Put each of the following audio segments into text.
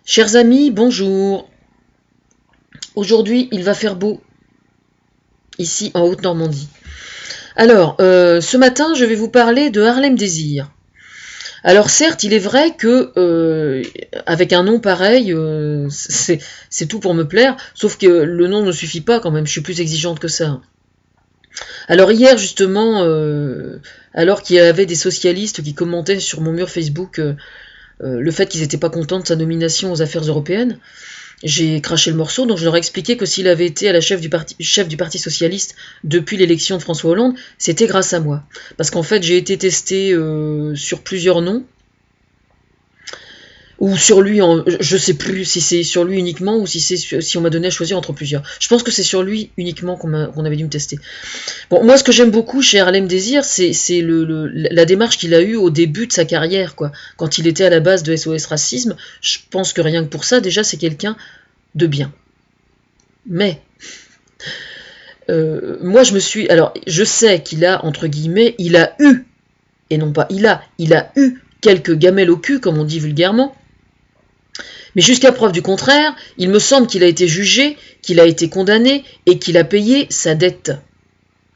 Chers amis, bonjour. Aujourd'hui, il va faire beau, ici en Haute-Normandie. Alors, ce matin, je vais vous parler de Harlem Désir. Alors certes, il est vrai que avec un nom pareil, c'est tout pour me plaire, sauf que le nom ne suffit pas quand même, je suis plus exigeante que ça. Alors hier, justement, alors qu'il y avait des socialistes qui commentaient sur mon mur Facebook le fait qu'ils n'étaient pas contents de sa nomination aux affaires européennes, j'ai craché le morceau, donc je leur ai expliqué que s'il avait été à la chef du Parti socialiste depuis l'élection de François Hollande, c'était grâce à moi. Parce qu'en fait, j'ai été testé sur plusieurs noms, ou sur lui, je sais plus si c'est sur lui uniquement, ou si on m'a donné à choisir entre plusieurs. Je pense que c'est sur lui uniquement qu'on avait dû me tester. Bon, moi, ce que j'aime beaucoup chez Harlem Désir, c'est la démarche qu'il a eue au début de sa carrière, quoi. Quand il était à la base de SOS Racisme, je pense que rien que pour ça, déjà, c'est quelqu'un de bien. Mais, moi, alors, je sais qu'il a, entre guillemets, il a eu, et non pas il a eu quelques gamelles au cul, comme on dit vulgairement, mais jusqu'à preuve du contraire, il me semble qu'il a été jugé, qu'il a été condamné, et qu'il a payé sa dette.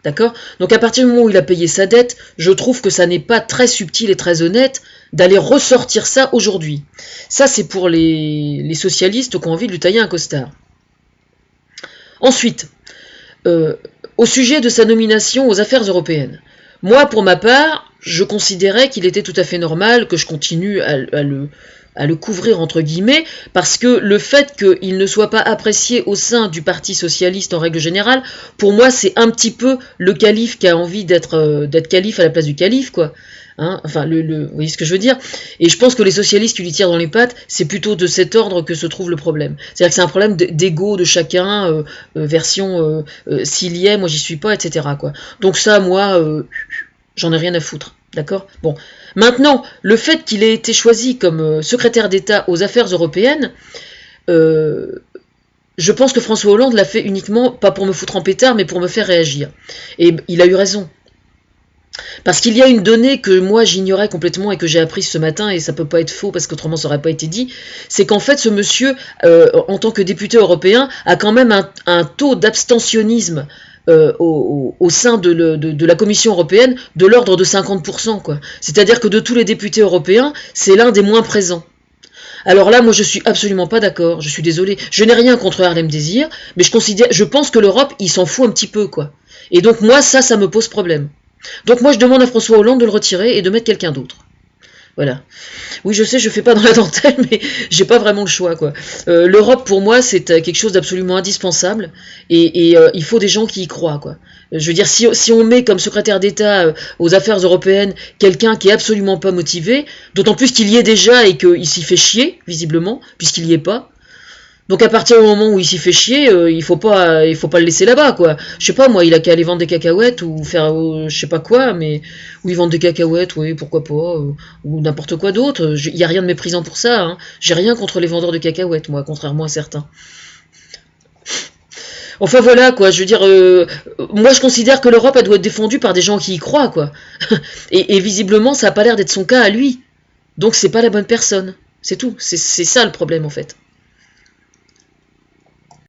D'accord ? Donc à partir du moment où il a payé sa dette, je trouve que ça n'est pas très subtil et très honnête d'aller ressortir ça aujourd'hui. Ça, c'est pour les socialistes qui ont envie de lui tailler un costard. Ensuite, au sujet de sa nomination aux affaires européennes. Moi, pour ma part, je considérais qu'il était tout à fait normal que je continue à le couvrir entre guillemets, parce que le fait qu'il ne soit pas apprécié au sein du Parti socialiste en règle générale, pour moi c'est un petit peu le calife qui a envie d'être calife à la place du calife, quoi. Hein, enfin, vous voyez ce que je veux dire? Et je pense que les socialistes qui lui tirent dans les pattes, c'est plutôt de cet ordre que se trouve le problème. C'est-à-dire que c'est un problème d'ego de chacun, version s'il y est, moi j'y suis pas, etc., quoi. Donc ça, moi, j'en ai rien à foutre. D'accord ? Bon. Maintenant, le fait qu'il ait été choisi comme secrétaire d'État aux affaires européennes, je pense que François Hollande l'a fait uniquement, pas pour me foutre en pétard, mais pour me faire réagir. Et il a eu raison. Parce qu'il y a une donnée que moi j'ignorais complètement et que j'ai apprise ce matin, et ça peut pas être faux parce qu'autrement ça aurait pas été dit, c'est qu'en fait ce monsieur, en tant que député européen, a quand même un taux d'abstentionnisme au sein de la Commission européenne de l'ordre de 50%, quoi. C'est-à-dire que de tous les députés européens, c'est l'un des moins présents. Alors là, moi je suis absolument pas d'accord, je suis désolée. Je n'ai rien contre Harlem Désir, mais je pense que l'Europe, il s'en fout un petit peu, quoi. Et donc moi, ça me pose problème. Donc moi je demande à François Hollande de le retirer et de mettre quelqu'un d'autre. Voilà. Oui, je sais, je fais pas dans la dentelle, mais j'ai pas vraiment le choix, quoi. L'Europe, pour moi, c'est quelque chose d'absolument indispensable, et il faut des gens qui y croient, quoi. Je veux dire, si on met comme secrétaire d'État aux affaires européennes quelqu'un qui est absolument pas motivé, d'autant plus qu'il y est déjà et qu'il s'y fait chier, visiblement, puisqu'il y est pas. Donc à partir du moment où il s'y fait chier, il faut pas le laisser là-bas, quoi. Je sais pas, moi, il a qu'à aller vendre des cacahuètes ou faire je sais pas quoi, mais où ils vendent des cacahuètes, oui, pourquoi pas, ou n'importe quoi d'autre. Il y a rien de méprisant pour ça, hein. J'ai rien contre les vendeurs de cacahuètes, moi, contrairement à certains. Enfin voilà, quoi. Je veux dire, moi je considère que l'Europe elle doit être défendue par des gens qui y croient, quoi. Et visiblement, ça a pas l'air d'être son cas à lui. Donc c'est pas la bonne personne. C'est tout. C'est ça le problème en fait.